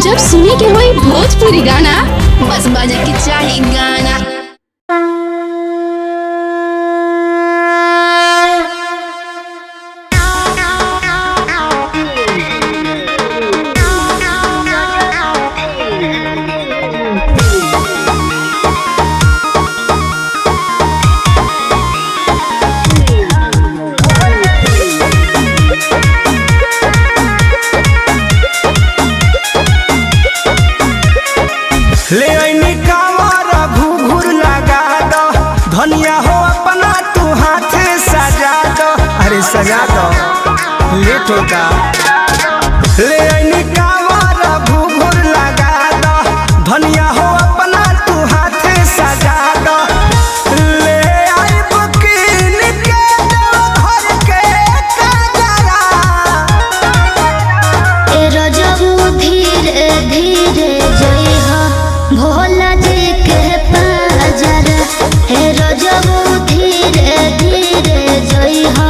जब सुने के होई भोजपुरी गाना बस बजे के चाही गाना। ले आईनी कांवर घूघूर लगा दो, धनिया हो अपना तू हाथ सजा दो। अरे सजा दो, लेट होगा। ले आईनी कांवर घूघूर लगा दो, धनिया हो अपना तू हाथ सजा दो। ले आई बुकीन के घर के काजरा। ए रजबू धीरे धीरे जइहा भोला जी के पाजर। हे रजबू धीरे धीरे जइहा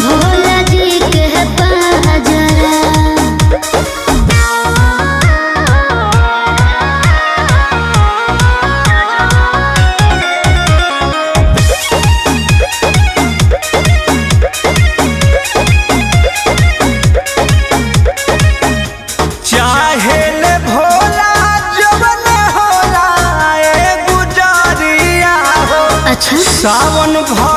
भोला जी के पाजर। चाहे ले भोला जवन होला ए गुजरिया हो। अच्छा सावन भर